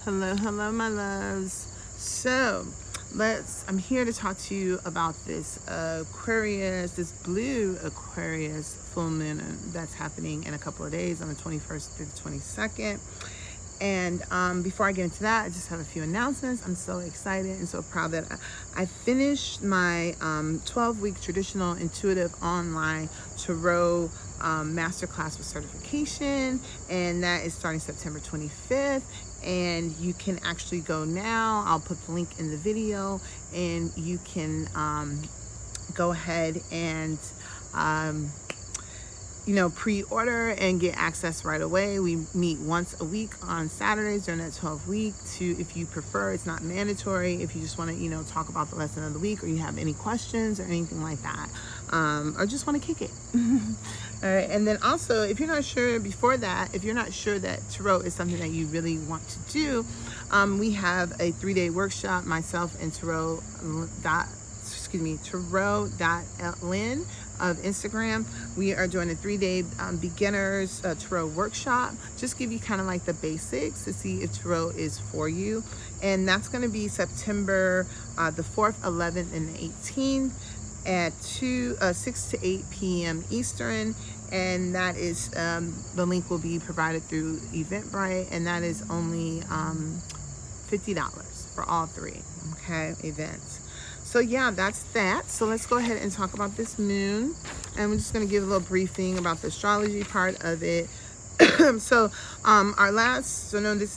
Hello, my loves. So, I'm here to talk to you about this Aquarius, this blue Aquarius full moon that's happening in a couple of days on the 21st through the 22nd. And before I get into that, I just have a few announcements. I'm so excited and so proud that I finished my 12-week traditional intuitive online tarot masterclass with certification, and that is starting September 25th. And you can actually go now. I'll put the link in the video, and you can go ahead and pre-order and get access right away. We meet once a week on Saturdays during that 12-week. If you prefer, it's not mandatory. If you just want to, talk about the lesson of the week, or you have any questions or anything like that, or just want to kick it. All right. And then also, if you're not sure that tarot is something that you really want to do, we have a 3-day workshop, myself and Tarot.Lyn of Instagram. We are doing a 3-day beginners tarot workshop. Just give you kind of like the basics to see if tarot is for you. And that's going to be September the 4th, 11th, and 18th at 6 to 8 p.m. Eastern. And that is, the link will be provided through Eventbrite, and that is only $50 for all 3, events. So yeah, that's that. So let's go ahead and talk about this moon. And we're just going to give a little briefing about the astrology part of it. This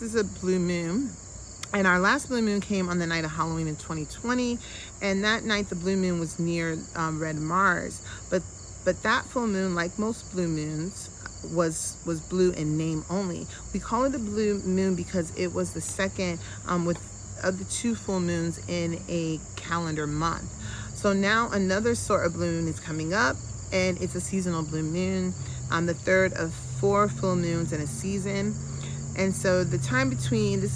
is a blue moon. And our last blue moon came on the night of Halloween in 2020. And that night, the blue moon was near red Mars. But that full moon, like most blue moons, was blue in name only. We call it a blue moon because it was the second of the 2 full moons in a calendar month. So now another sort of blue moon is coming up, and it's a seasonal blue moon, the 3rd of 4 full moons in a season. And so this is the time between the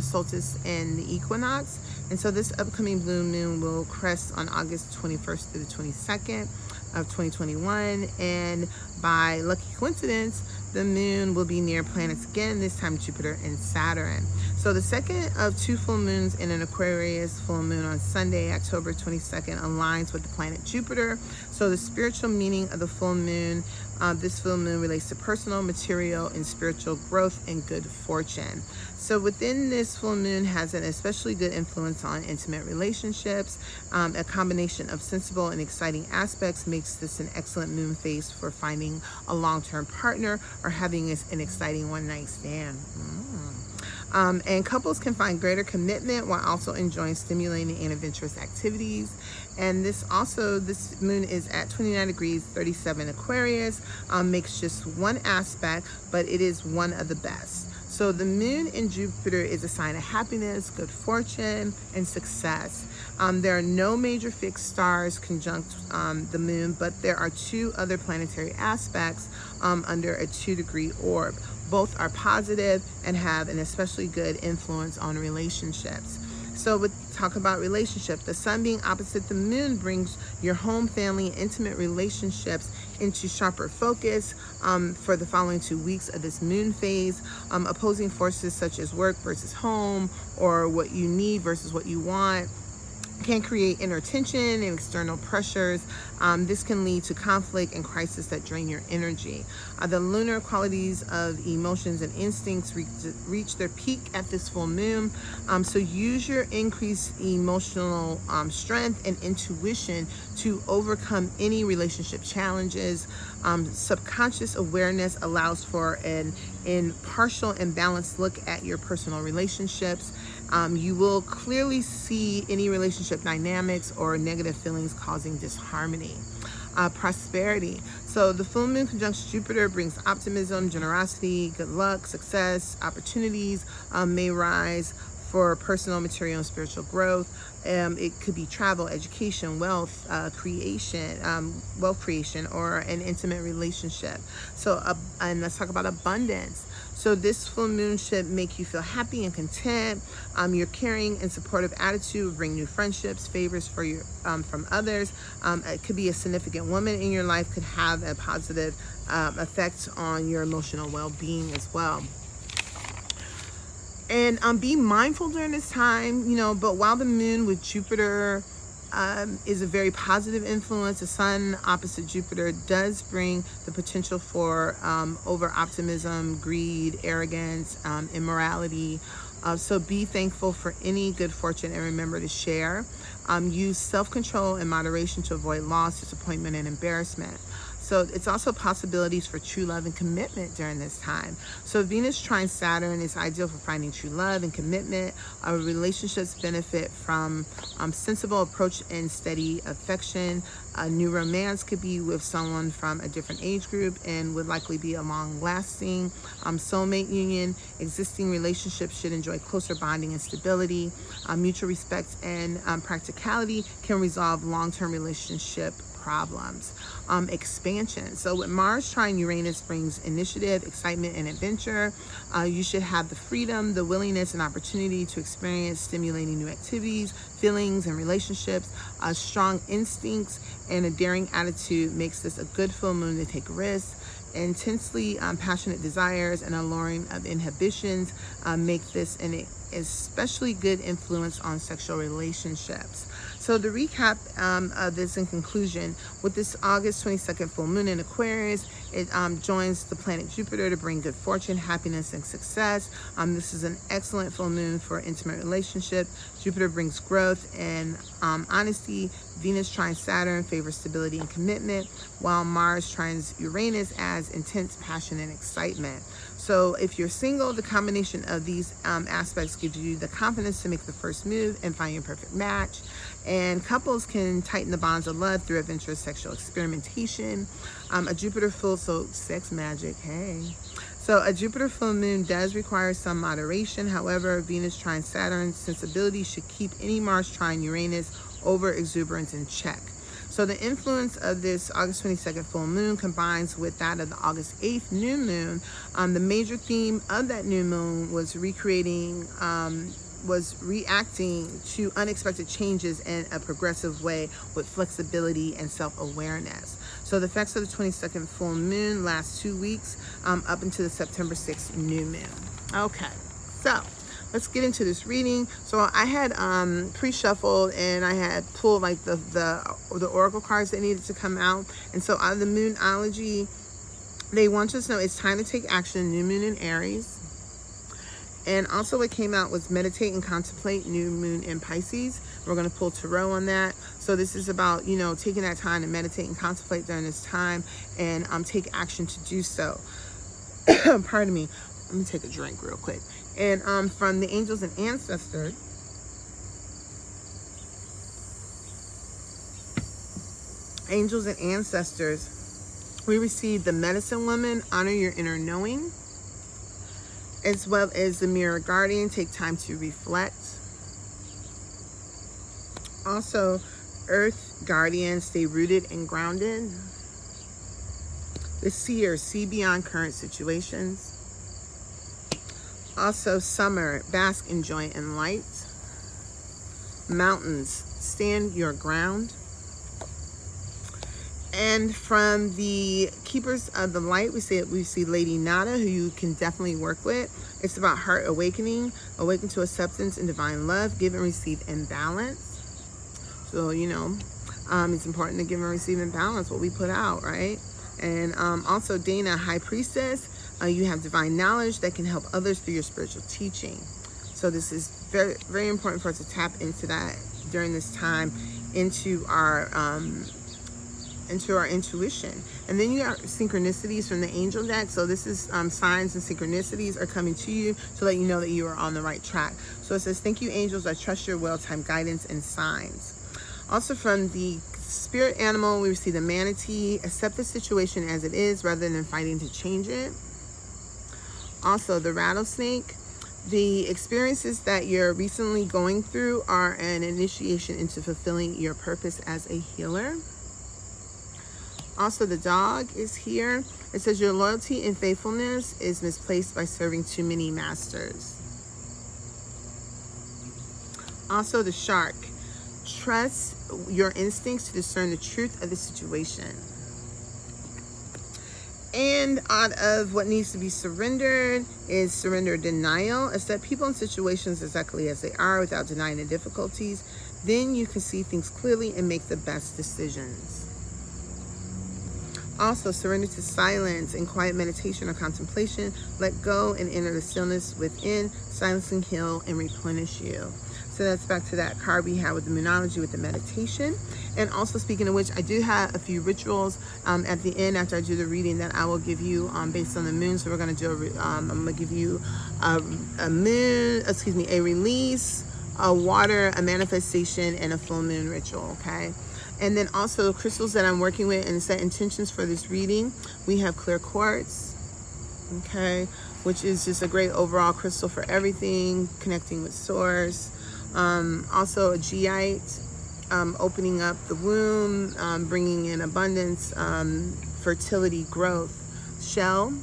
solstice and the equinox. And so this upcoming blue moon will crest on August 21st through the 22nd of 2021. And by lucky coincidence, the moon will be near planets again, this time Jupiter and Saturn. So the second of 2 full moons in an Aquarius full moon on Sunday, October 22nd, aligns with the planet Jupiter. So the spiritual meaning of the full moon, this full moon relates to personal, material, and spiritual growth and good fortune. So within this full moon has an especially good influence on intimate relationships. A combination of sensible and exciting aspects makes this an excellent moon phase for finding a long-term partner or having an exciting one-night stand. And couples can find greater commitment while also enjoying stimulating and adventurous activities. And this moon is at 29 degrees 37 Aquarius, makes just one aspect, but it is one of the best. So the moon in Jupiter is a sign of happiness, good fortune, and success. There are no major fixed stars conjunct the moon, but there are 2 other planetary aspects under a 2-degree orb. Both are positive and have an especially good influence on relationships. So talk about relationship. The sun being opposite the moon brings your home, family, and intimate relationships into sharper focus for the following 2 weeks of this moon phase. Opposing forces such as work versus home, or what you need versus what you want, can create inner tension and external pressures. This can lead to conflict and crisis that drain your energy. The lunar qualities of emotions and instincts reach their peak at this full moon. So use your increased emotional strength and intuition to overcome any relationship challenges. Subconscious awareness allows for an impartial and balanced look at your personal relationships. You will clearly see any relationship dynamics or negative feelings causing disharmony. Prosperity. So the full moon conjunction Jupiter brings optimism, generosity, good luck, success, opportunities may rise for personal, material, and spiritual growth. It could be travel, education, wealth creation, or an intimate relationship. So, and let's talk about abundance. So this full moon should make you feel happy and content. Your caring and supportive attitude will bring new friendships, favors for your from others. It could be a significant woman in your life, could have a positive effect on your emotional well-being as well. And be mindful during this time, you know, but while the moon with Jupiter is a very positive influence, the sun opposite Jupiter does bring the potential for over optimism, greed, arrogance, immorality. So be thankful for any good fortune and remember to share. Use self-control and moderation to avoid loss, disappointment, and embarrassment. So it's also possibilities for true love and commitment during this time. So Venus trine Saturn is ideal for finding true love and commitment. Relationships benefit from sensible approach and steady affection. A new romance could be with someone from a different age group and would likely be a long-lasting soulmate union. Existing relationships should enjoy closer bonding and stability. Mutual respect and practicality can resolve long-term relationship problems. Expansion. So with Mars trine Uranus brings initiative, excitement, and adventure. You should have the freedom, the willingness, and opportunity to experience stimulating new activities, feelings, and relationships. Strong instincts and a daring attitude makes this a good full moon to take risks. Intensely passionate desires and alluring of inhibitions make this an especially good influence on sexual relationships. So to recap of this in conclusion, with this August 22nd full moon in Aquarius, it joins the planet Jupiter to bring good fortune, happiness, and success. This is an excellent full moon for intimate relationship. Jupiter brings growth and honesty. Venus trine Saturn favors stability and commitment, while Mars trines Uranus adds intense passion and excitement. So if you're single, the combination of these aspects gives you the confidence to make the first move and find your perfect match. And couples can tighten the bonds of love through adventurous sexual experimentation. A Jupiter full, so sex magic, hey. So a Jupiter full moon does require some moderation. However, Venus trine Saturn sensibility should keep any Mars trine Uranus over exuberance in check. So the influence of this August 22nd full moon combines with that of the August 8th new moon. The major theme of that new moon was reacting to unexpected changes in a progressive way with flexibility and self-awareness. So the effects of the 22nd full moon last 2 weeks up until the September 6th new moon. Okay, so let's get into this reading. So I had pre-shuffled and I had pulled like the oracle cards that needed to come out. And so out of the Moonology, they want us to know it's time to take action, new moon in Aries. And also what came out was meditate and contemplate, new moon in Pisces. We're going to pull Tarot on that. So this is about, you know, taking that time to meditate and contemplate during this time and take action to do so. Pardon me. Let me take a drink real quick. And from the angels and ancestors, we received the Medicine Woman, honor your inner knowing, as well as the Mirror Guardian, take time to reflect. Also, Earth Guardian, stay rooted and grounded. The Seer, see beyond current situations. Also, Summer, bask in joy and light. Mountains, stand your ground. And from the Keepers of the Light, we see Lady Nada, who you can definitely work with. It's about heart awakening, awaken to acceptance and divine love, give and receive in balance. So, you know, it's important to give and receive in balance what we put out, right? And also Dana, High Priestess, you have divine knowledge that can help others through your spiritual teaching. So this is very, very important for us to tap into that during this time, into our intuition. And then you got synchronicities from the angel deck. So this is signs and synchronicities are coming to you to let you know that you are on the right track. So it says, thank you, angels. I trust your well-timed guidance and signs. Also from the spirit animal, we receive the manatee, accept the situation as it is rather than fighting to change it. Also the rattlesnake, the experiences that you're recently going through are an initiation into fulfilling your purpose as a healer. Also, the dog is here. It says your loyalty and faithfulness is misplaced by serving too many masters. Also, the shark. Trust your instincts to discern the truth of the situation. And out of what needs to be surrendered is surrender denial. Accept people and situations exactly as they are without denying the difficulties. Then you can see things clearly and make the best decisions. Also, surrender to silence and quiet meditation or contemplation. Let go and enter the stillness within. Silence can heal and replenish you. So that's back to that card we had with the Moonology with the meditation. And also, speaking of which, I do have a few rituals at the end after I do the reading that I will give you based on the moon. So we're going to do I'm going to give you a release, a water, a manifestation, and a full moon ritual, okay? And then also crystals that I'm working with and set intentions for this reading. We have clear quartz, okay, which is just a great overall crystal for everything, connecting with source. Also a Giite, opening up the womb, bringing in abundance, fertility, growth. Shell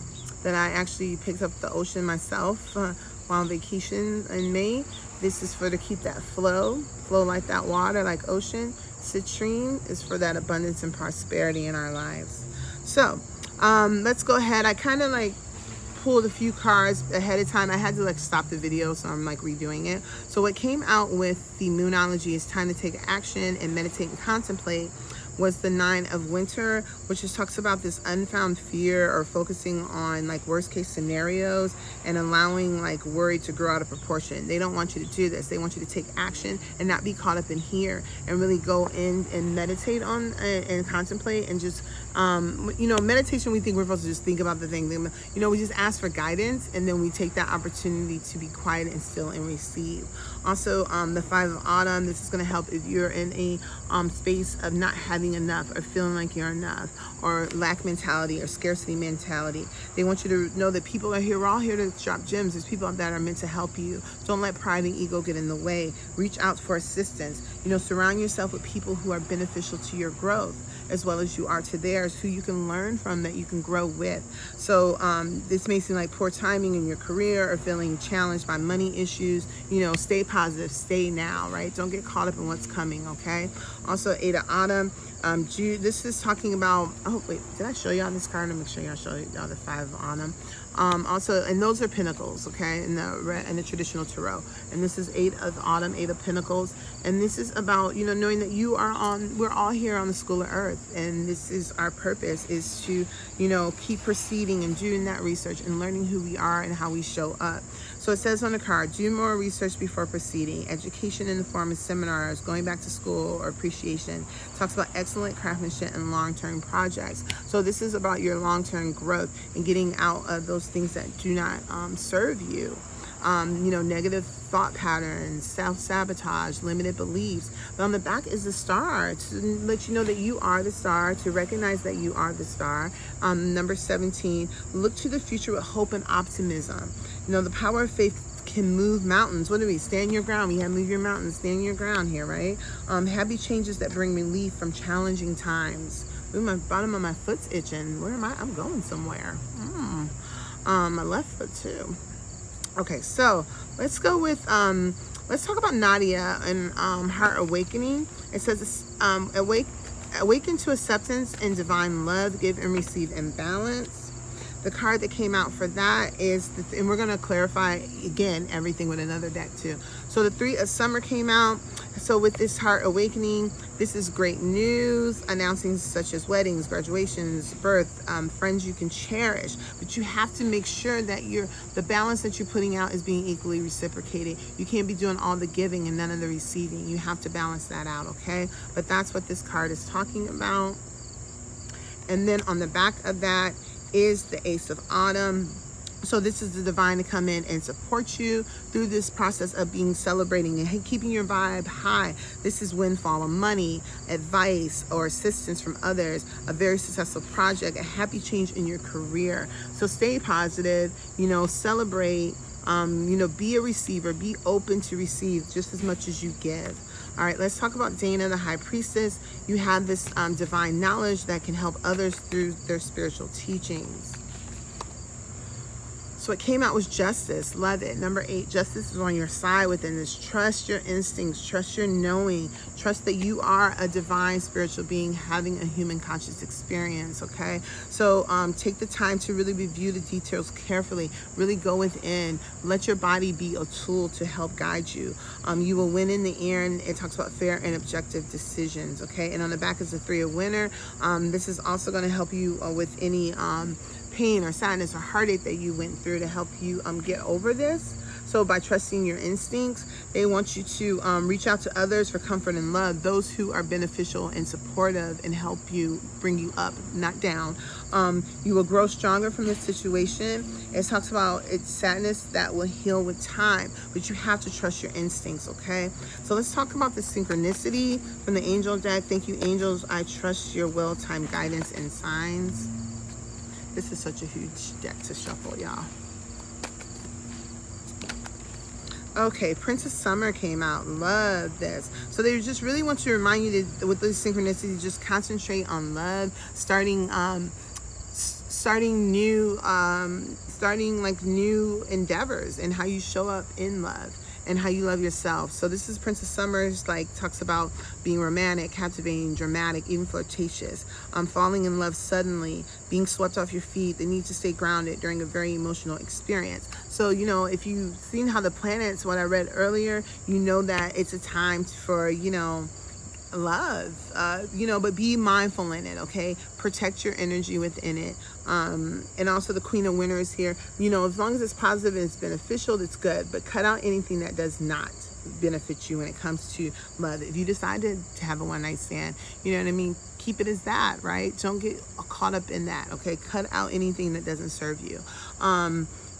that I actually picked up the ocean myself while on vacation in May. This is for to keep that flow like that water, like ocean. Citrine is for that abundance and prosperity in our lives. So let's go ahead. I kind of like pulled a few cards ahead of time. I had to like stop the video, so I'm like redoing it. So what came out with the Moonology is time to take action and meditate and contemplate was the 9 of Winter, which just talks about this unfound fear or focusing on like worst case scenarios and allowing like worry to grow out of proportion. They don't want you to do this. They want you to take action and not be caught up in here and really go in and meditate on and contemplate and just meditation, we think we're supposed to just think about the thing. We just ask for guidance and then we take that opportunity to be quiet and still and receive. Also, the 5 of Autumn, this is going to help if you're in a space of not having enough or feeling like you're enough or lack mentality or scarcity mentality. They want you to know that people are here. We're all here to drop gems. There's people that are meant to help you. Don't let pride and ego get in the way. Reach out for assistance. Surround yourself with people who are beneficial to your growth as well as you are to theirs, who you can learn from, that you can grow with. So this may seem like poor timing in your career or feeling challenged by money issues. Stay positive, stay now, right? Don't get caught up in what's coming, okay? Also, 8 of Autumn. This is talking about, oh wait, did I show y'all this card? Let me make sure y'all show y'all the 5 of Autumn. Also, and those are Pinnacles, okay, in the traditional tarot. And this is 8 of Autumn, 8 of Pinnacles. And this is about, knowing that we're all here on the school of Earth. And this is our purpose, is to, keep proceeding and doing that research and learning who we are and how we show up. So it says on the card, do more research before proceeding. Education in the form of seminars, going back to school, or appreciation. Talks about excellent craftsmanship and long-term projects. So this is about your long-term growth and getting out of those things that do not serve you. Negative thought patterns, self-sabotage, limited beliefs. But on the back is the star to let you know that you are the star, to recognize that you are the star. Number 17, look to the future with hope and optimism. The power of faith can move mountains. What do we? Stand your ground. We have move your mountains, stand your ground here, right? Happy changes that bring relief from challenging times. Ooh, my bottom of my foot's itching. Where am I? I'm going somewhere. My left foot too. Okay, so let's go with let's talk about Nadia and her awakening. It says awaken to acceptance and divine love, give and receive in balance. The card that came out for that is, and we're going to clarify again everything with another deck too. So the 3 of Summer came out. So with this heart awakening, this is great news, announcing such as weddings, graduations, birth, friends you can cherish. But you have to make sure that the balance that you're putting out is being equally reciprocated. You can't be doing all the giving and none of the receiving. You have to balance that out, okay? But that's what this card is talking about. And then on the back of that is the Ace of Autumn. So this is the divine to come in and support you through this process of celebrating and keeping your vibe high. This is windfall of money, advice, or assistance from others, a very successful project, a happy change in your career. So stay positive, celebrate, be a receiver, be open to receive just as much as you give. All right, let's talk about Dana, the High Priestess. You have this divine knowledge that can help others through their spiritual teachings. So what came out was justice. Love it. Number 8, justice is on your side within this. Trust your instincts. Trust your knowing. Trust that you are a divine spiritual being having a human conscious experience, okay? So take the time to really review the details carefully. Really go within. Let your body be a tool to help guide you. You will win in the end. It talks about fair and objective decisions, okay? And on the back is the 3 of winter. This is also going to help you with any pain or sadness or heartache that you went through to help you get over this. So by trusting your instincts, they want you to reach out to others for comfort and love, those who are beneficial and supportive and help you, bring you up, not down. You will grow stronger from this situation. It talks about it's sadness that will heal with time, but you have to trust your instincts, okay? So let's talk about the synchronicity from the angel deck. Thank you, angels. I trust your will, time, guidance, and signs. This is such a huge deck to shuffle, y'all. Okay, Princess Summer came out. Love this. So they just really want to remind you that with this synchronicity, just concentrate on love, starting like new endeavors and how you show up in love and how you love yourself. So this is Princess Summer's, like, talks about being romantic, captivating, dramatic, even flirtatious, falling in love suddenly, being swept off your feet, the need to stay grounded during a very emotional experience. So, you know, if you've seen how the planets, what I read earlier, you know that it's a time for, you know, love, you know, but be mindful in it, okay? Protect your energy within it. And also the Queen of Winter is here. You know, as long as it's positive and it's beneficial, that's good, but cut out anything that does not benefit you when it comes to love. If you decided to have a one-night stand, you know what I mean? Keep it as that, right? Don't get caught up in that, okay? Cut out anything that doesn't serve you.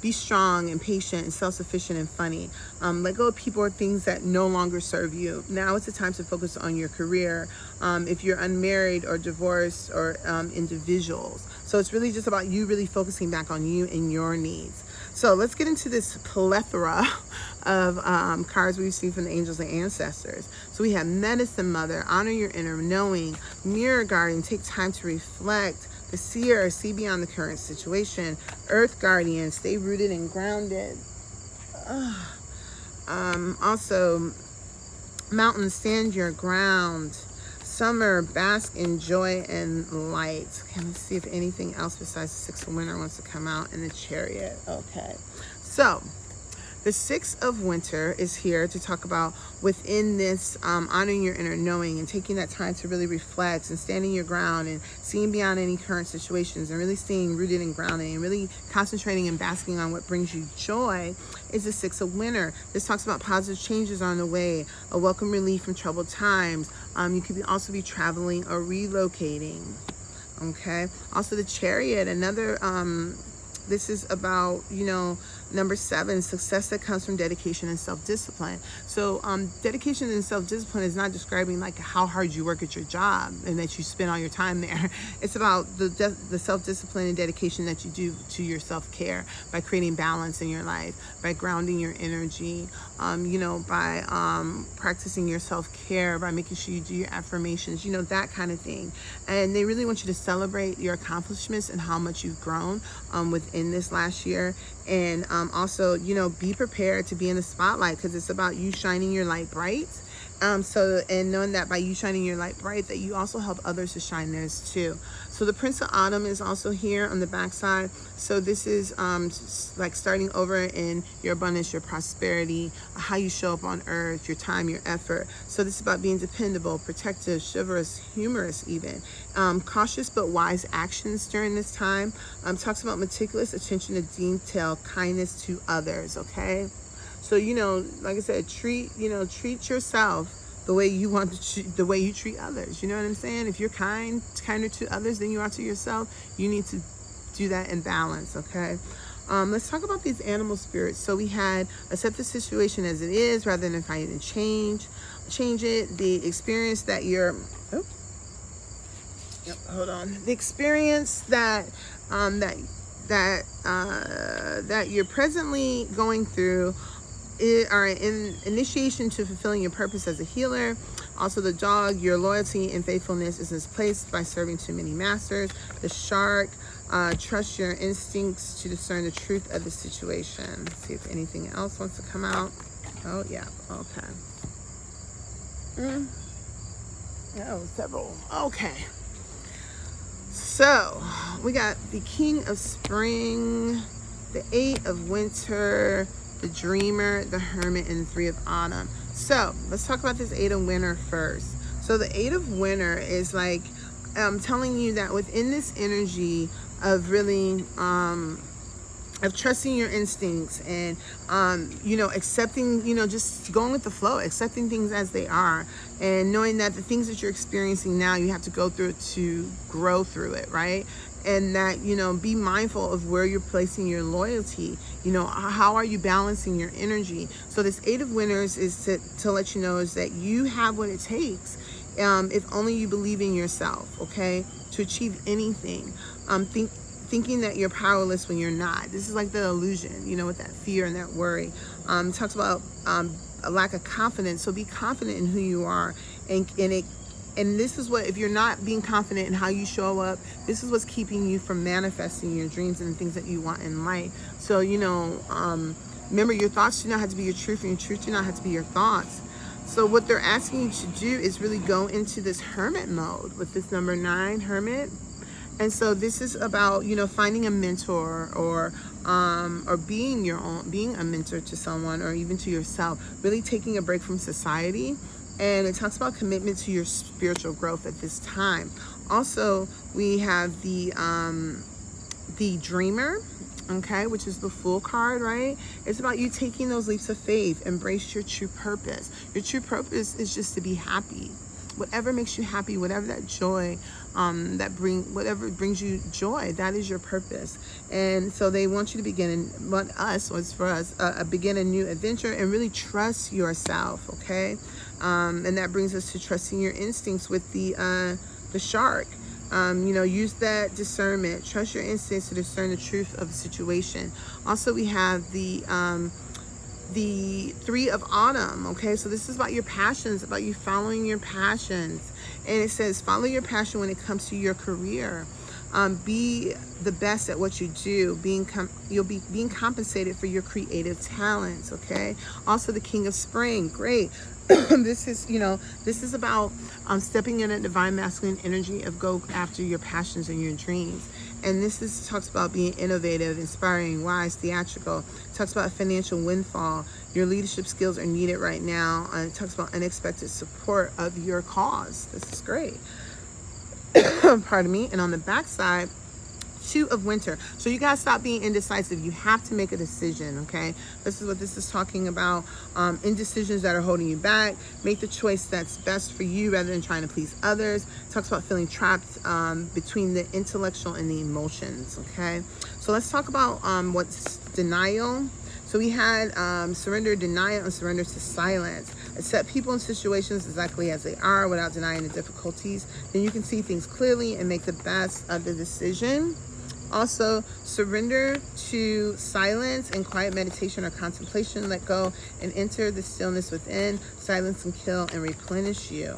Be strong and patient and self-sufficient and funny. Let go of people or things that no longer serve you. Now is the time to focus on your career. If you're unmarried or divorced or individuals. So it's really just about you really focusing back on you and your needs. So let's get into this plethora of cards we've seen from the angels and ancestors. So we have Medicine Mother, honor your inner knowing, Mirror Guardian, take time to reflect, the Seer, see beyond the current situation, Earth Guardian, stay rooted and grounded. Also, Mountain, stand your ground. Summer, bask in joy and light. Okay, let's see if anything else besides the 6 of Winter wants to come out in the Chariot. Okay, so the 6 of Winter is here to talk about within this honoring your inner knowing and taking that time to really reflect and standing your ground and seeing beyond any current situations and really staying rooted and grounded and really concentrating and basking on what brings you joy is the 6 of Winter. This talks about positive changes on the way, a welcome relief from troubled times. You could also be traveling or relocating. Okay. Also the Chariot, another this is about, you know, number 7, success that comes from dedication and self-discipline. So dedication and self-discipline is not describing like how hard you work at your job and that you spend all your time there. It's about the self-discipline and dedication that you do to your self-care by creating balance in your life, by grounding your energy, you know, by practicing your self-care, by making sure you do your affirmations, you know, that kind of thing. And they really want you to celebrate your accomplishments and how much you've grown within this last year. And also, you know, be prepared to be in the spotlight because it's about you shining your light bright. And knowing that by you shining your light bright, that you also help others to shine theirs too. So the Prince of Autumn is also here on the backside. So this is like starting over in your abundance, your prosperity, how you show up on earth, your time, your effort. So this is about being dependable, protective, chivalrous, humorous even. Cautious but wise actions during this time. Talks about meticulous attention to detail, kindness to others, okay? So, you know, like I said, treat yourself the way you want to, the way you treat others. You know what I'm saying? If you're kinder to others than you are to yourself, you need to do that in balance, okay? Let's talk about these animal spirits. So we had accept the situation as it is rather than fighting to change it. The experience that you're, the experience that you're presently going through are in initiation to fulfilling your purpose as a healer. Also the dog, your loyalty and faithfulness is misplaced by serving too many masters. The shark, Trust your instincts to discern the truth of the situation. Let's see if anything else wants to come out. Oh, yeah. Okay. Oh, several. Okay. So, we got the King of Spring, the Eight of Winter, the Dreamer, the Hermit, and the Three of Autumn. So, let's talk about this Eight of Winter first. So, the Eight of Winter is like telling you that within this energy of really of trusting your instincts and you know, accepting, you know, just going with the flow, accepting things as they are, and knowing that the things that you're experiencing now, you have to go through it to grow through it, right? And that, you know, be mindful of where you're placing your loyalty. You know, how are you balancing your energy? So this Eight of Winters is to let you know is that you have what it takes, if only you believe in yourself, okay, to achieve anything. Thinking that you're powerless when you're not. This is like the illusion, you know, with that fear and that worry. It talks about a lack of confidence. So be confident in who you are, and this is what, if you're not being confident in how you show up, this is what's keeping you from manifesting your dreams and the things that you want in life. So, you know, remember, your thoughts do not have to be your truth, and your truth do not have to be your thoughts. So what they're asking you to do is really go into this hermit mode with this number 9, Hermit. And so this is about, you know, finding a mentor, or being a mentor to someone, or even to yourself, really taking a break from society. And it talks about commitment to your spiritual growth at this time. Also, we have the Dreamer, okay, which is the Fool card, right? It's about you taking those leaps of faith, embrace your true purpose. Your true purpose is just to be happy. Whatever makes you happy, whatever that joy, whatever brings you joy, that is your purpose. And so they want you to begin, begin a new adventure, and really trust yourself, okay? And that brings us to trusting your instincts with the Shark. You know, use that discernment. Trust your instincts to discern the truth of the situation. Also, we have the Three of Autumn, okay? So this is about your passions, about you following your passions. And it says, follow your passion when it comes to your career. Be the best at what you do. You'll be being compensated for your creative talents, okay? Also, the King of Spring, great. This is about stepping in a divine masculine energy of go after your passions and your dreams. And this talks about being innovative, inspiring, wise, theatrical. It talks about financial windfall. Your leadership skills are needed right now. And it talks about unexpected support of your cause. This is great. Pardon me. And on the back side, Two of Winter. So you guys stop being indecisive. You have to make a decision, okay? This is what this is talking about. Indecisions that are holding you back. Make the choice that's best for you rather than trying to please others. It talks about feeling trapped between the intellectual and the emotions, okay? So let's talk about what's denial. So we had surrender, denial, and surrender to silence. Accept people and situations exactly as they are without denying the difficulties. Then you can see things clearly and make the best of the decision. Also, surrender to silence and quiet meditation or contemplation. Let go and enter the stillness within. Silence and kill and replenish you.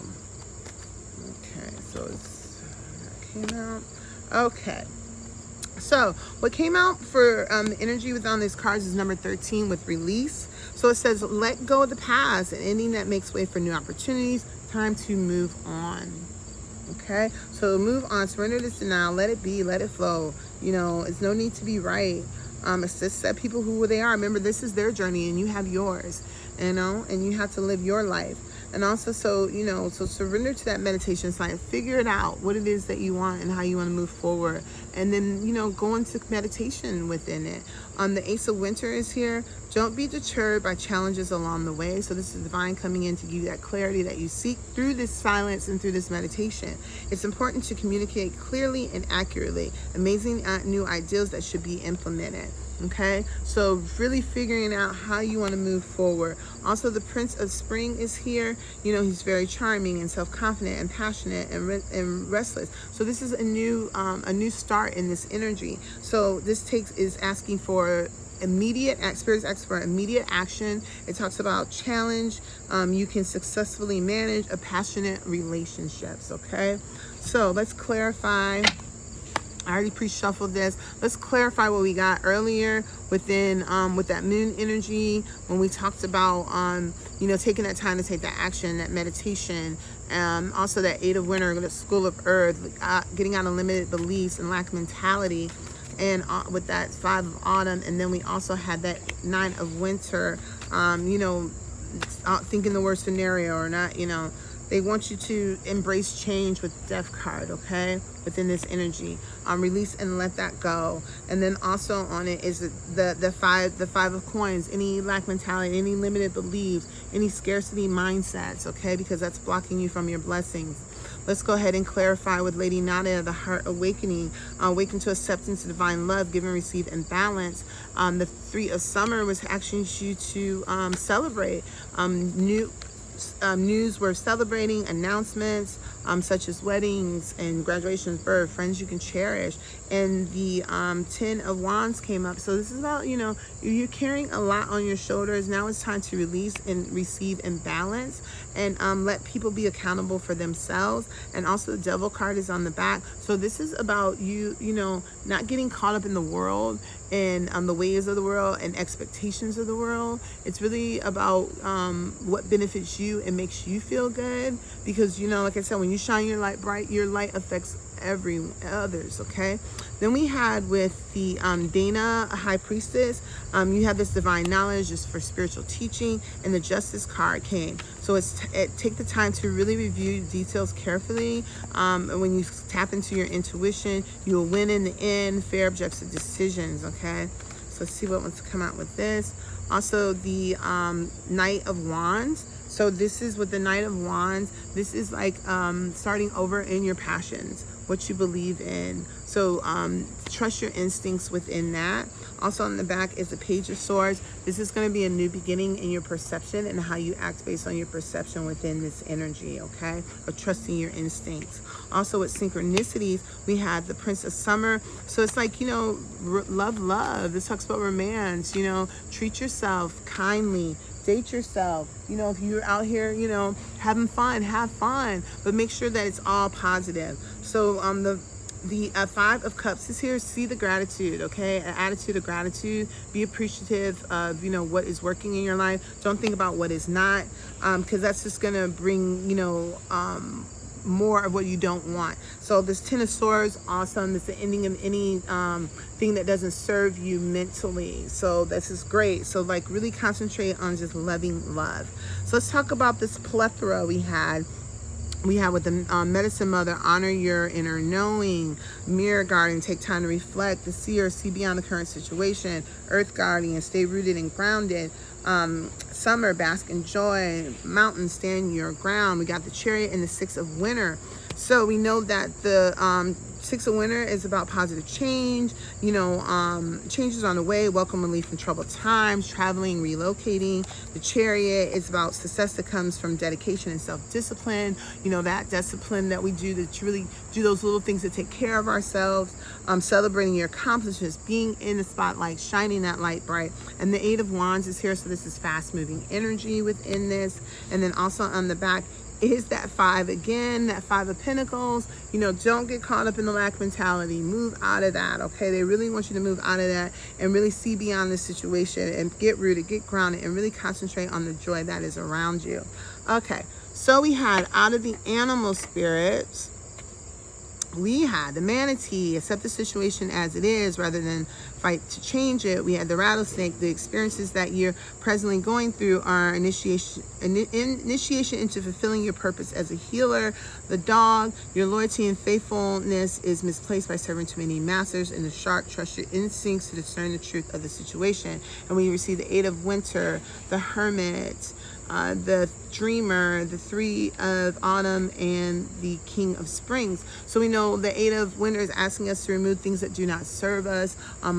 Okay, so that came out. Okay. So what came out for the energy within these cards is number 13 with release. So it says, let go of the past and ending that makes way for new opportunities. Time to move on. Okay, so move on, surrender this denial, let it be, let it flow. You know, it's no need to be right. It's just that people who they are. Remember, this is their journey and you have yours, you know, and you have to live your life. And also, so surrender to that meditation side. Figure it out, what it is that you want and how you want to move forward. And then, you know, go into meditation within it. The Ace of Winter is here. Don't be deterred by challenges along the way. So this is divine coming in to give you that clarity that you seek through this silence and through this meditation. It's important to communicate clearly and accurately. Amazing new ideas that should be implemented. Okay, so really figuring out how you want to move forward. Also, the Prince of Spring is here. You know, he's very charming and self-confident and passionate and restless. So this is a new start in this energy. So this is asking for immediate, Spirit asks for immediate action. It talks about challenge. You can successfully manage a passionate relationships. Okay, so let's clarify I already pre-shuffled this. Let's clarify what we got earlier within with that moon energy when we talked about you know, taking that time to take that action, that meditation, also that 8 of winter, the school of earth, getting out of limited beliefs and lack mentality, and with that 5 of autumn. And then we also had that 9 of winter, you know, thinking the worst scenario or not, you know. They want you to embrace change with death card, okay, within this energy. Release and let that go. And then also on it is the five of coins, any lack mentality, any limited beliefs, any scarcity mindsets, okay, because that's blocking you from your blessings. Let's go ahead and clarify with Lady Nada, the heart awakening, awaken to acceptance, divine love, give and receive, and balance. The 3 of summer was asking you to celebrate news worth celebrating, announcements such as weddings and graduations, birth, friends you can cherish. And the 10 of wands came up. So this is about, you know, you're carrying a lot on your shoulders. Now it's time to release and receive and balance, and let people be accountable for themselves. And also the devil card is on the back. So this is about you know, not getting caught up in the world and the ways of the world and expectations of the world. It's really about what benefits you and makes you feel good, because, you know, like I said, when you shine your light bright, your light affects others, okay? Then we had with the Dana, a high priestess, you have this divine knowledge just for spiritual teaching, and the justice card came. So take the time to really review details carefully. And when you tap into your intuition, you will win in the end. Fair objective decisions, okay? So let's see what wants to come out with this. Also the Knight of Wands. So this is with the Knight of Wands. This is like starting over in your passions, what you believe in. So trust your instincts within that. Also on the back is the Page of Swords. This is going to be a new beginning in your perception and how you act based on your perception within this energy, okay? Of trusting your instincts. Also with synchronicities, we have the Prince of Summer. So it's like, you know, love. This talks about romance, you know, treat yourself kindly. Date yourself. You know, if you're out here, you know, having fun, have fun, but make sure that it's all positive. So the 5 of Cups is here. See the gratitude, okay? An attitude of gratitude. Be appreciative of, you know, what is working in your life. Don't think about what is not, because that's just gonna bring, you know, more of what you don't want. So this 10 of Swords, awesome. It's the ending of any thing that doesn't serve you mentally. So this is great. So like really concentrate on just loving love. So let's talk about this plethora we had with the Medicine Mother, honor your inner knowing. Mirror Guardian, take time to reflect. The Seer, see beyond the current situation. Earth Guardian, stay rooted and grounded. Summer, bask in joy. Mountain, stand your ground. We got the Chariot and the 6 of winter. So we know that the 6 of winter is about positive change, you know, changes on the way, welcome relief from troubled times, traveling, relocating. The Chariot is about success that comes from dedication and self-discipline, you know, that discipline that we do to really do those little things to take care of ourselves, celebrating your accomplishments, being in the spotlight, shining that light bright. And the 8 of Wands is here, so this is fast-moving energy within this. And then also on the back is that 5 again, that 5 of Pinnacles. You know, don't get caught up in the lack mentality. Move out of that, okay? They really want you to move out of that and really see beyond the situation and get rooted, get grounded, and really concentrate on the joy that is around you. Okay, so we had out of the animal spirits, we had the manatee, accept the situation as it is rather than fight to change it. We had the rattlesnake. The experiences that you're presently going through are initiation into fulfilling your purpose as a healer. The dog, your loyalty and faithfulness is misplaced by serving too many masters. And the shark, trust your instincts to discern the truth of the situation. And when you receive the 8 of winter, the hermit, the dreamer, the 3 of autumn, and the king of springs. So we know the 8 of winter is asking us to remove things that do not serve us,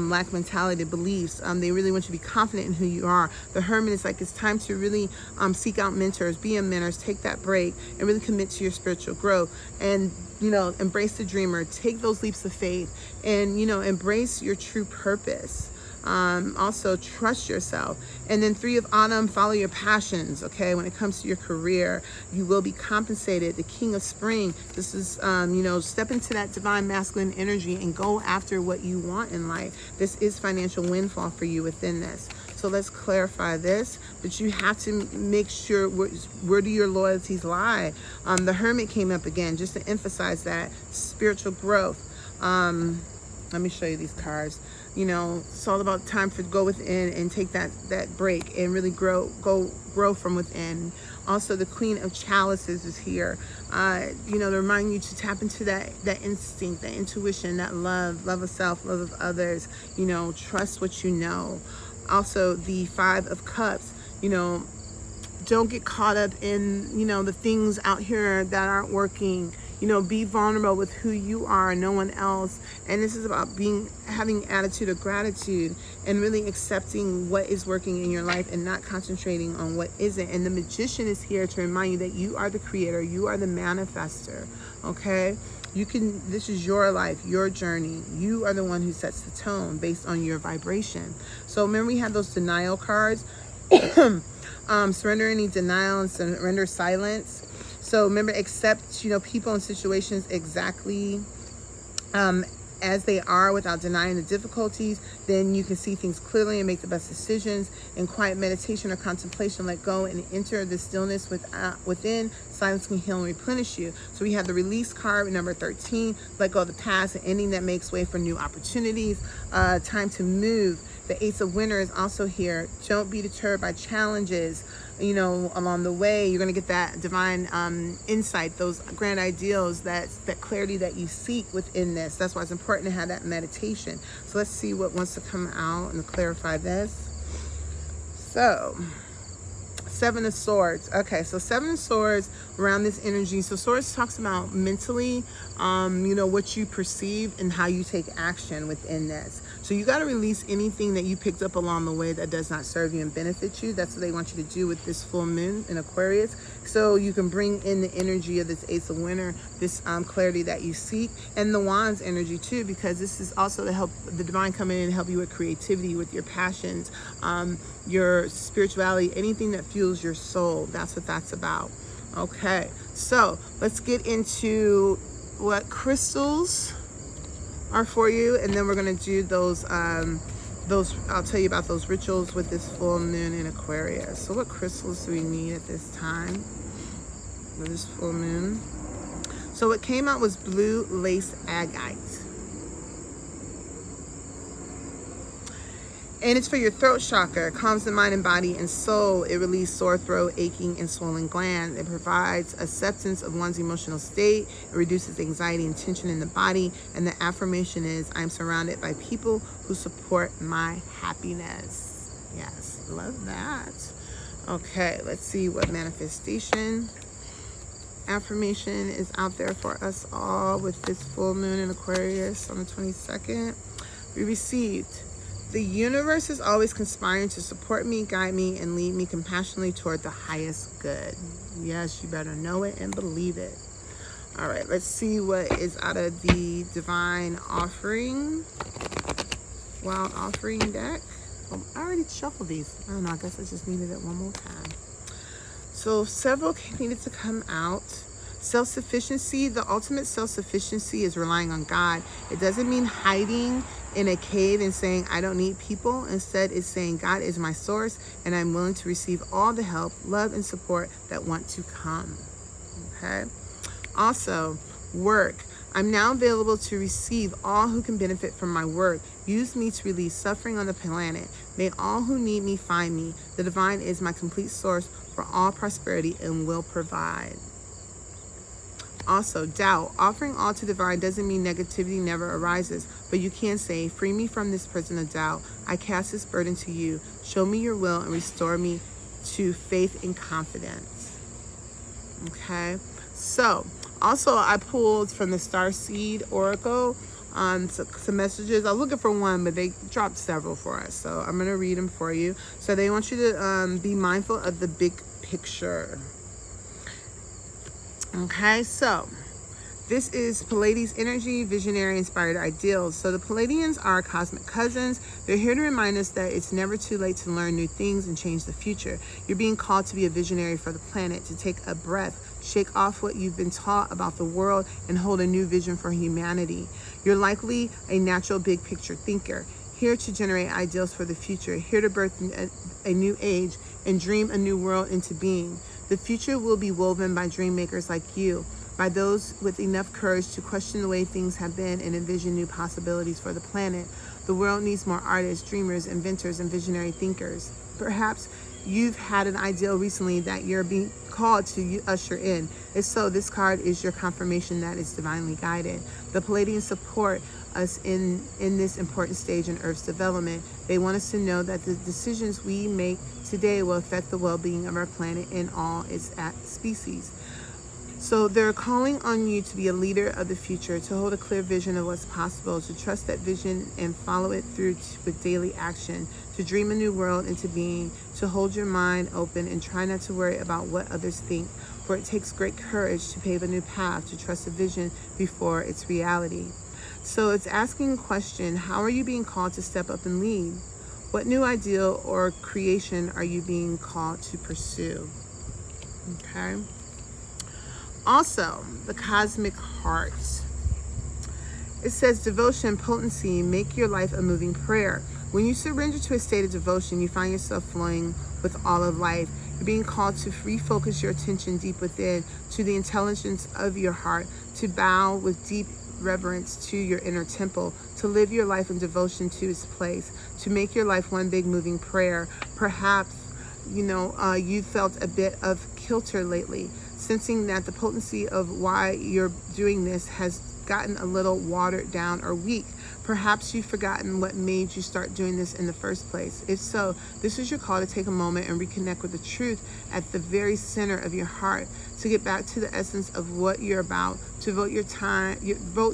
lack mentality, beliefs. They really want you to be confident in who you are. The hermit is like, it's time to really seek out mentors, be a mentor, take that break, and really commit to your spiritual growth. And, you know, embrace the dreamer, take those leaps of faith, and, you know, embrace your true purpose. Also, trust yourself. And then 3 of Autumn, follow your passions, okay? When it comes to your career, you will be compensated. The King of Spring, this is, step into that divine masculine energy and go after what you want in life. This is financial windfall for you within this. So let's clarify this, but you have to make sure where do your loyalties lie. The Hermit came up again, just to emphasize that spiritual growth. Let me show you these cards. It's all about time to go within and take that break and really grow from within. Also, the Queen of Chalices is here, to remind you to tap into that instinct, that intuition, that love of self, love of others, trust what you know. Also, the 5 of Cups, don't get caught up in, the things out here that aren't working. Be vulnerable with who you are, no one else. And this is about having attitude of gratitude and really accepting what is working in your life and not concentrating on what isn't. And the Magician is here to remind you that you are the creator, you are the manifester, okay? This is your life, your journey. You are the one who sets the tone based on your vibration. So remember, we had those denial cards. Surrender any denial and surrender silence. So remember, accept, people and situations exactly as they are without denying the difficulties. Then you can see things clearly and make the best decisions. In quiet meditation or contemplation, let go and enter the stillness within. Silence can heal and replenish you. So we have the release card, number 13. Let go of the past, an ending that makes way for new opportunities. Time to move. The Ace of Winter is also here. Don't be deterred by challenges. Along the way, you're going to get that divine insight, those grand ideals, that clarity that you seek within this. That's why it's important to have that meditation. So let's see what wants to come out and clarify this. So, 7 of Swords. Okay, so 7 of Swords around this energy. So Swords talks about mentally, what you perceive and how you take action within this. So you got to release anything that you picked up along the way that does not serve you and benefit you. That's what they want you to do with this full moon in Aquarius. So you can bring in the energy of this Ace of Winter, this clarity that you seek, and the Wands energy too, because this is also to help the divine come in and help you with creativity, with your passions, your spirituality, anything that fuels your soul. That's what that's about. Okay, so let's get into what crystals are for you, and then we're going to do those I'll tell you about those rituals with this full moon in Aquarius. So what crystals do we need at this time for this full moon? So what came out was blue lace agate, and it's for your throat chakra. It calms the mind and body and soul. It relieves sore throat, aching, and swollen glands. It provides acceptance of one's emotional state. It reduces anxiety and tension in the body. And the affirmation is, I'm surrounded by people who support my happiness. Yes, love that. Okay, let's see what manifestation affirmation is out there for us all with this full moon in Aquarius on the 22nd. We received: the universe is always conspiring to support me, guide me, and lead me compassionately toward the highest good. Yes, you better know it and believe it. All right, let's see what is out of the Divine Offering, Wild Offering deck. Oh, I already shuffled these. I don't know, I guess I just needed it one more time. So several needed to come out. Self-sufficiency. The ultimate self-sufficiency is relying on God. It doesn't mean hiding in a cave and saying, I don't need people. Instead, it's saying, God is my source, and I'm willing to receive all the help, love, and support that want to come. Okay? Also, work. I'm now available to receive all who can benefit from my work. Use me to relieve suffering on the planet. May all who need me find me. The divine is my complete source for all prosperity and will provide. Also, doubt. Offering all to divine doesn't mean negativity never arises, but you can say, free me from this prison of doubt. I cast this burden to you. Show me your will and restore me to faith and confidence. Okay, so also I pulled from the Starseed Oracle some messages. I was looking for one, but they dropped several for us, so I'm going to read them for you. So they want you to be mindful of the big picture. Okay, so This is Pleiades energy, visionary, inspired ideals. So the Pleiadians are cosmic cousins. They're here to remind us that it's never too late to learn new things and change the future. You're being called to be a visionary for the planet, to take a breath, shake off what you've been taught about the world, and hold a new vision for humanity. You're likely a natural big picture thinker, here to generate ideals for the future, here to birth a new age and dream a new world into being. The future will be woven by dream makers like you, by those with enough courage to question the way things have been and envision new possibilities for the planet. The world needs more artists, dreamers, inventors, and visionary thinkers. Perhaps you've had an ideal recently that you're being called to usher in. If so, this card is your confirmation that it's divinely guided. The Pleiadians support us in this important stage in Earth's development. They want us to know that the decisions we make today will affect the well-being of our planet and all its species. So they're calling on you to be a leader of the future, to hold a clear vision of what's possible, to trust that vision and follow it through with daily action, to dream a new world into being, to hold your mind open and try not to worry about what others think, for it takes great courage to pave a new path, to trust a vision before it's reality. So it's asking a question, how are you being called to step up and lead? What new ideal or creation are you being called to pursue? Okay. Also, the cosmic heart. It says devotion, potency, make your life a moving prayer. When you surrender to a state of devotion, you find yourself flowing with all of life. You're being called to refocus your attention deep within, to the intelligence of your heart, to bow with deep reverence to your inner temple, to live your life in devotion to its place, to make your life one big moving prayer. Perhaps, you felt a bit of kilter lately, sensing that the potency of why you're doing this has gotten a little watered down or weak. Perhaps you've forgotten what made you start doing this in the first place. If so, this is your call to take a moment and reconnect with the truth at the very center of your heart, to get back to the essence of what you're about, to vote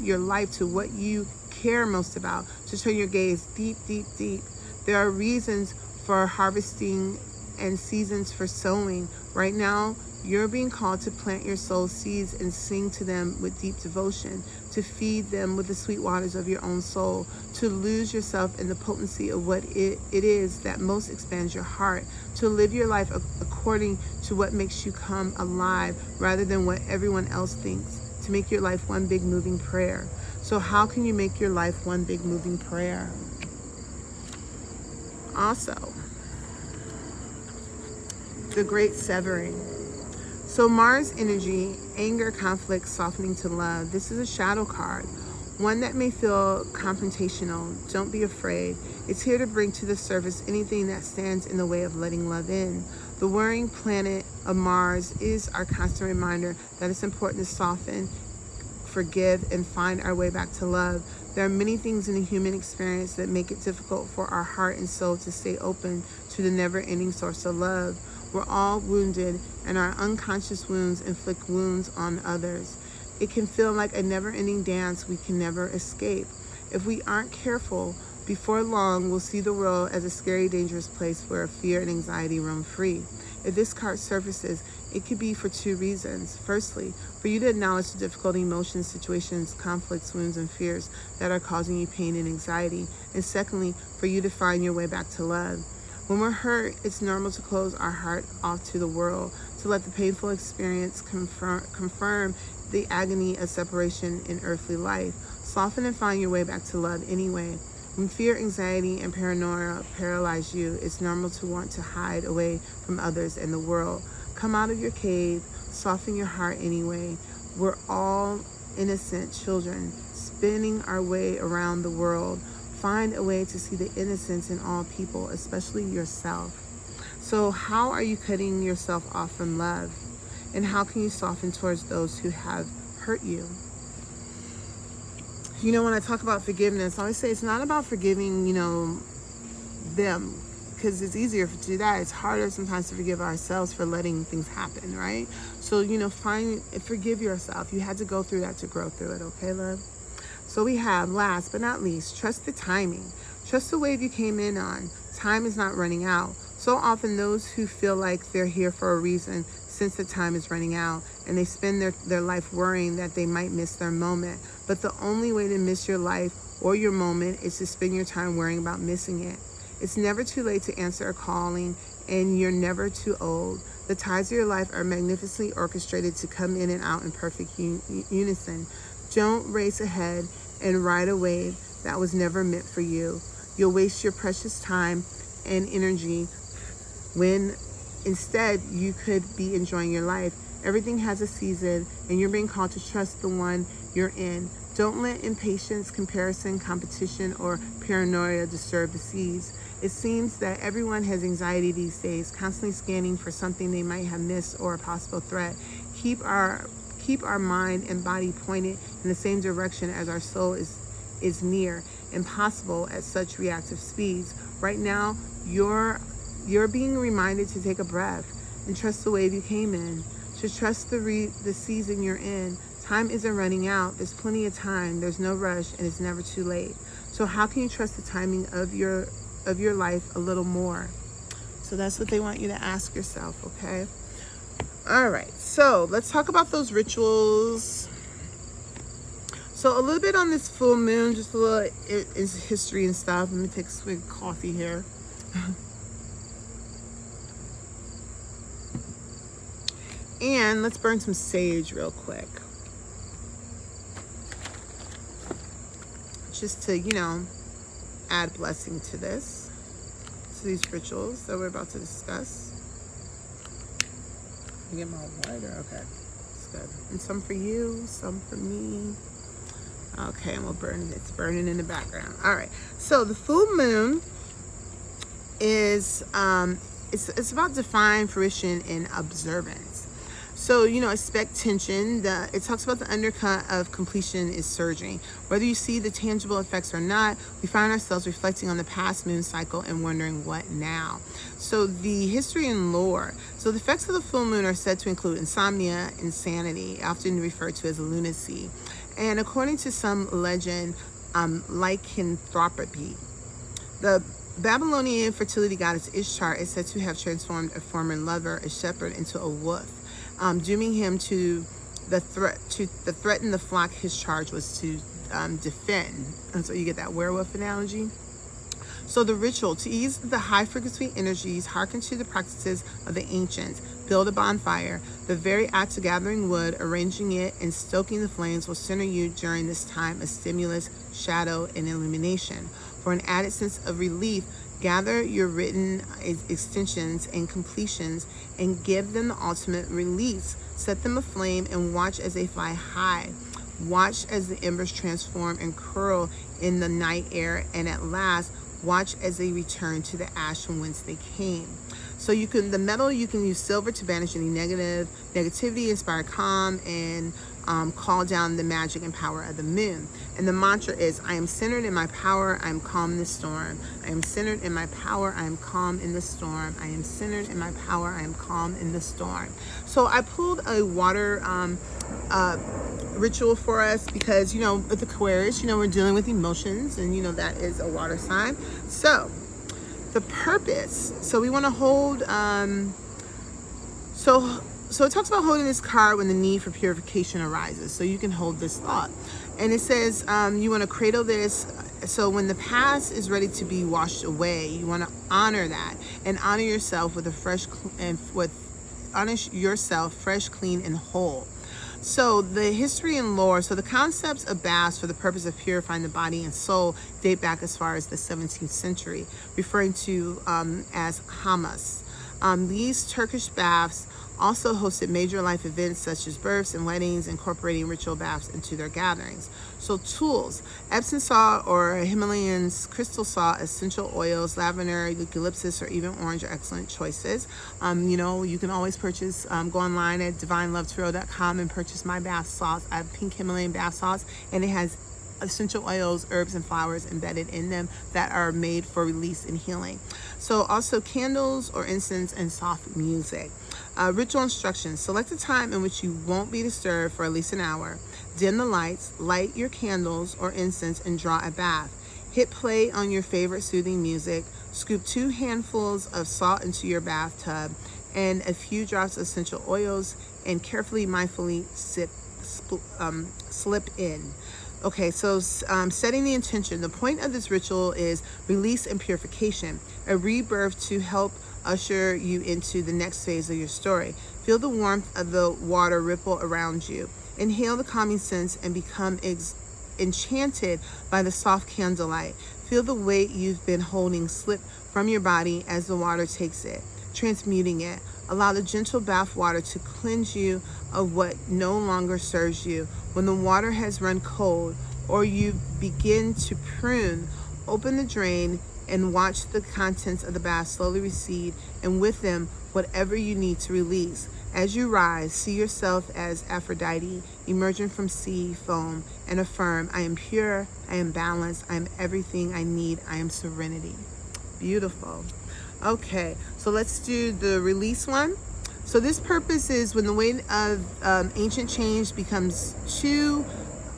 your life to what you care most about, to turn your gaze deep, deep, deep. There are reasons for harvesting and seasons for sowing. Right now, you're being called to plant your soul seeds and sing to them with deep devotion, to feed them with the sweet waters of your own soul, to lose yourself in the potency of what it is that most expands your heart, to live your life according to what makes you come alive rather than what everyone else thinks, to make your life one big moving prayer. So how can you make your life one big moving prayer? Also, the great severing. So Mars energy, anger, conflict, softening to love. This is a shadow card, one that may feel confrontational. Don't be afraid. It's here to bring to the surface anything that stands in the way of letting love in. The worrying planet of Mars is our constant reminder that it's important to soften, forgive, and find our way back to love. There are many things in the human experience that make it difficult for our heart and soul to stay open to the never-ending source of love. We're all wounded, and our unconscious wounds inflict wounds on others. It can feel like a never-ending dance we can never escape. If we aren't careful, before long, we'll see the world as a scary, dangerous place where fear and anxiety roam free. If this card surfaces, it could be for two reasons. Firstly, for you to acknowledge the difficult emotions, situations, conflicts, wounds, and fears that are causing you pain and anxiety. And secondly, for you to find your way back to love. When we're hurt, it's normal to close our heart off to the world, to let the painful experience confirm the agony of separation in earthly life. Soften and find your way back to love anyway. When fear, anxiety, and paranoia paralyze you, it's normal to want to hide away from others and the world. Come out of your cave, soften your heart anyway. We're all innocent children, spinning our way around the world. Find a way to see the innocence in all people, especially yourself. So how are you cutting yourself off from love? And how can you soften towards those who have hurt you? When I talk about forgiveness, I always say it's not about forgiving, them, because it's easier to do that. It's harder sometimes to forgive ourselves for letting things happen, right? So, forgive yourself. You had to go through that to grow through it, okay, love? So we have, last but not least, trust the timing. Trust the wave you came in on. Time is not running out. So often those who feel like they're here for a reason, since the time is running out, and they spend their life worrying that they might miss their moment. But the only way to miss your life or your moment is to spend your time worrying about missing it. It's never too late to answer a calling, and you're never too old. The tides of your life are magnificently orchestrated to come in and out in perfect unison. Don't race ahead and ride a wave that was never meant for you. You'll waste your precious time and energy when instead you could be enjoying your life. Everything has a season, and you're being called to trust the one you're in. Don't let impatience, comparison, competition, or paranoia disturb the seas. It seems that everyone has anxiety these days, constantly scanning for something they might have missed or a possible threat. Keep our mind and body pointed in the same direction as our soul is near, impossible at such reactive speeds. Right now, you're being reminded to take a breath and trust the wave you came in, to trust the season you're in. Time isn't running out. There's plenty of time. There's no rush, and it's never too late. So how can you trust the timing of your life a little more? So that's what they want you to ask yourself, okay? All right, so let's talk about those rituals. So a little bit on this full moon, just a little is history and stuff. Let me take a swig of coffee here. And let's burn some sage real quick. Just to, add blessing to this. To these rituals that we're about to discuss. Let me get my water. Okay, it's good. And some for you, some for me. Okay, and we'll burn it. It's burning in the background. All right. So the full moon is it's about divine fruition and observance. So, expect tension. It talks about the undercut of completion is surging. Whether you see the tangible effects or not, we find ourselves reflecting on the past moon cycle and wondering what now. So the history and lore. So the effects of the full moon are said to include insomnia, insanity, often referred to as lunacy. And according to some legend, lycanthropy. The Babylonian fertility goddess Ishtar is said to have transformed a former lover, a shepherd, into a wolf. Dooming him to threaten the flock his charge was to defend. And so you get that werewolf analogy. So the ritual, to ease the high frequency energies, hearken to the practices of the ancients. Build a bonfire. The very act of gathering wood, arranging it, and stoking the flames will center you during this time of stimulus, shadow, and illumination. For an added sense of relief, gather your written extensions and completions and give them the ultimate release. Set them aflame and watch as they fly high. Watch as the embers transform and curl in the night air, and at last, watch as they return to the ash from whence they came. So the metal, you can use silver to banish any negativity, inspire calm, and call down the magic and power of the moon. And the mantra is, I am centered in my power, I am calm in the storm. I am centered in my power, I am calm in the storm. I am centered in my power, I am calm in the storm. So I pulled a water ritual for us because, with Aquarius, we're dealing with emotions, and, that is a water sign. So the purpose, so we want to hold, so it talks about holding this card when the need for purification arises. So you can hold this thought. And it says you want to cradle this. So when the past is ready to be washed away, you want to honor that and honor yourself with fresh, clean, and whole. So the history and lore, so the concepts of baths for the purpose of purifying the body and soul date back as far as the 17th century, referring to as hammams. These Turkish baths also hosted major life events such as births and weddings, incorporating ritual baths into their gatherings. So tools, Epsom salt or Himalayan crystal salt, essential oils, lavender, eucalyptus, or even orange are excellent choices. You can always purchase, go online at divinelovetarot.com and purchase my bath salts. I have pink Himalayan bath salts, and it has essential oils, herbs, and flowers embedded in them that are made for release and healing. So also candles or incense and soft music. Ritual instructions. Select a time in which you won't be disturbed for at least an hour. Dim the lights, light your candles or incense, and draw a bath. Hit play on your favorite soothing music. Scoop 2 handfuls of salt into your bathtub and a few drops of essential oils, and carefully, mindfully slip in. Okay, so setting the intention. The point of this ritual is release and purification, a rebirth to help usher you into the next phase of your story. Feel the warmth of the water ripple around you. Inhale the calming scents and become enchanted by the soft candlelight. Feel the weight you've been holding slip from your body as the water takes it, transmuting it. Allow the gentle bath water to cleanse you of what no longer serves you. When the water has run cold or you begin to prune, open the drain and watch the contents of the bath slowly recede, and with them, whatever you need to release. As you rise, see yourself as Aphrodite, emerging from sea foam, and affirm, I am pure, I am balanced, I am everything I need, I am serenity. Beautiful. Okay, so let's do the release one. So this purpose is when the weight of ancient change becomes too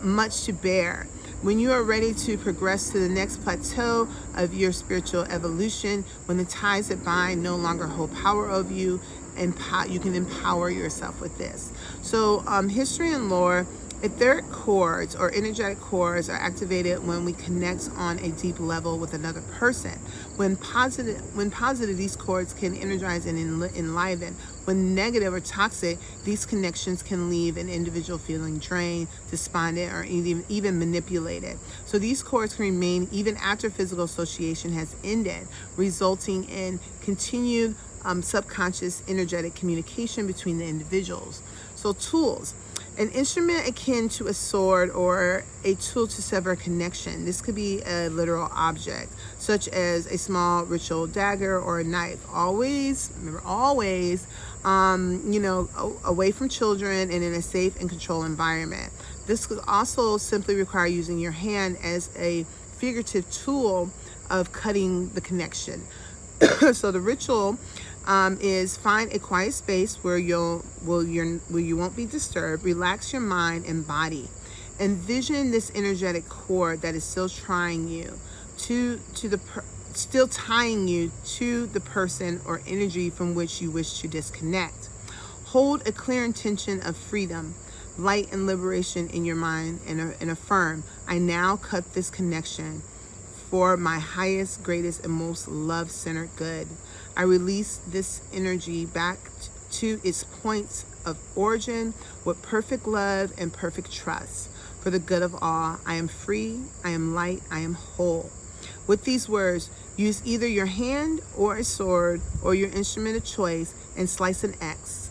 much to bear. When you are ready to progress to the next plateau of your spiritual evolution, when the ties that bind no longer hold power over you, you can empower yourself with this. So history and lore, etheric cords or energetic cords are activated when we connect on a deep level with another person. When positive, these cords can energize and enliven. When negative or toxic, these connections can leave an individual feeling drained, despondent, or even manipulated. So these cords can remain even after physical association has ended, resulting in continued subconscious energetic communication between the individuals. So tools. An instrument akin to a sword or a tool to sever a connection. This could be a literal object, such as a small ritual dagger or a knife. Always, remember, always, away from children and in a safe and controlled environment. This could also simply require using your hand as a figurative tool of cutting the connection. So the ritual is find a quiet space where you won't be disturbed. Relax your mind and body. Envision this energetic cord that is still tying you to the person or energy from which you wish to disconnect. Hold a clear intention of freedom, light, and liberation in your mind, and affirm, I now cut this connection for my highest, greatest, and most love-centered good. I release this energy back to its points of origin with perfect love and perfect trust. For the good of all, I am free, I am light, I am whole. With these words, use either your hand or a sword or your instrument of choice and slice an X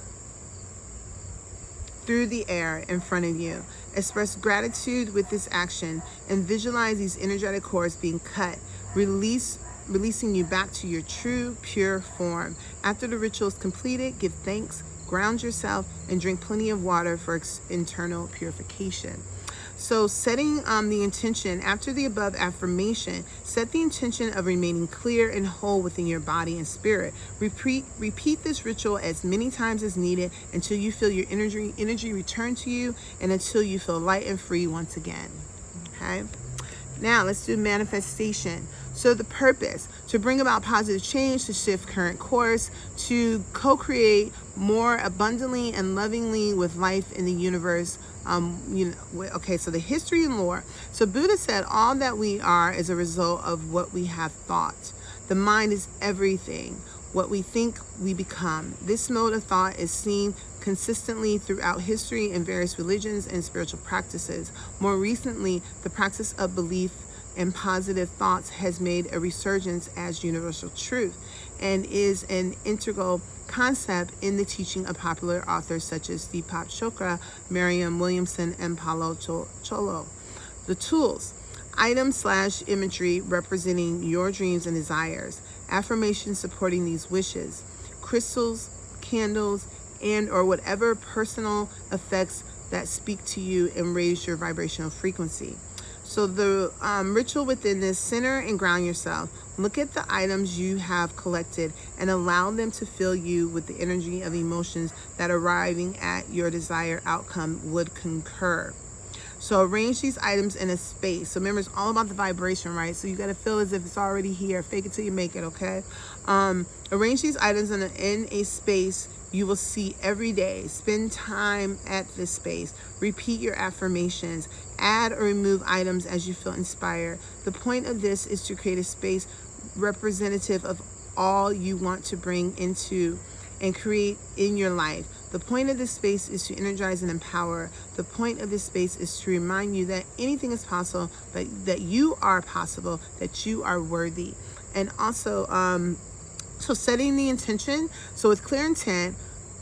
through the air in front of you. Express gratitude with this action and visualize these energetic cords being cut, releasing you back to your true, pure form. After the ritual is completed, give thanks, ground yourself, and drink plenty of water for internal purification. So setting the intention, after the above affirmation, set the intention of remaining clear and whole within your body and spirit. Repeat this ritual as many times as needed until you feel your energy return to you and until you feel light and free once again. Okay? Now let's do manifestation. So the purpose, to bring about positive change, to shift current course, to co-create more abundantly and lovingly with life in the universe. Okay, so the history and lore. So Buddha said all that we are is a result of what we have thought. The mind is everything. What we think, we become. This mode of thought is seen consistently throughout history in various religions and spiritual practices. More recently, the practice of belief and positive thoughts has made a resurgence as universal truth and is an integral concept in the teaching of popular authors such as Deepak Chopra, Marianne Williamson, and Paulo Coelho. The tools, item/imagery representing your dreams and desires, affirmations supporting these wishes, crystals, candles, and or whatever personal effects that speak to you and raise your vibrational frequency. So the ritual within this, center and ground yourself. Look at the items you have collected and allow them to fill you with the energy of emotions that arriving at your desired outcome would concur. So arrange these items in a space. So remember, it's all about the vibration, right? So you got to feel as if it's already here. Fake it till you make it, okay? Arrange these items in a space you will see every day. Spend time at this space. Repeat your affirmations. Add or remove items as you feel inspired. The point of this is to create a space representative of all you want to bring into and create in your life. The point of this space is to energize and empower. The point of this space is to remind you that anything is possible, but that you are possible, that you are worthy. And also, so setting the intention. So with clear intent,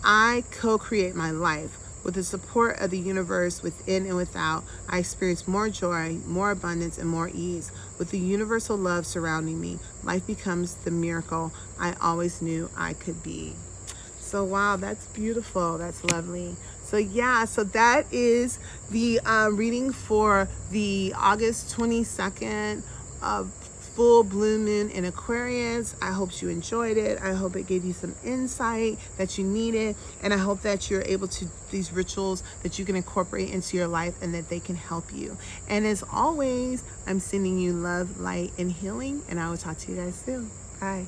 I co-create my life. With the support of the universe within and without, I experience more joy, more abundance, and more ease. With the universal love surrounding me, life becomes the miracle I always knew I could be. So wow, that's beautiful. That's lovely. So yeah, so that is the reading for the August 22nd full blue moon in Aquarius. I hope you enjoyed it. I hope it gave you some insight that you needed, and I hope that you're able to, these rituals that you can incorporate into your life and that they can help you. And as always, I'm sending you love, light, and healing, and I will talk to you guys soon. Bye.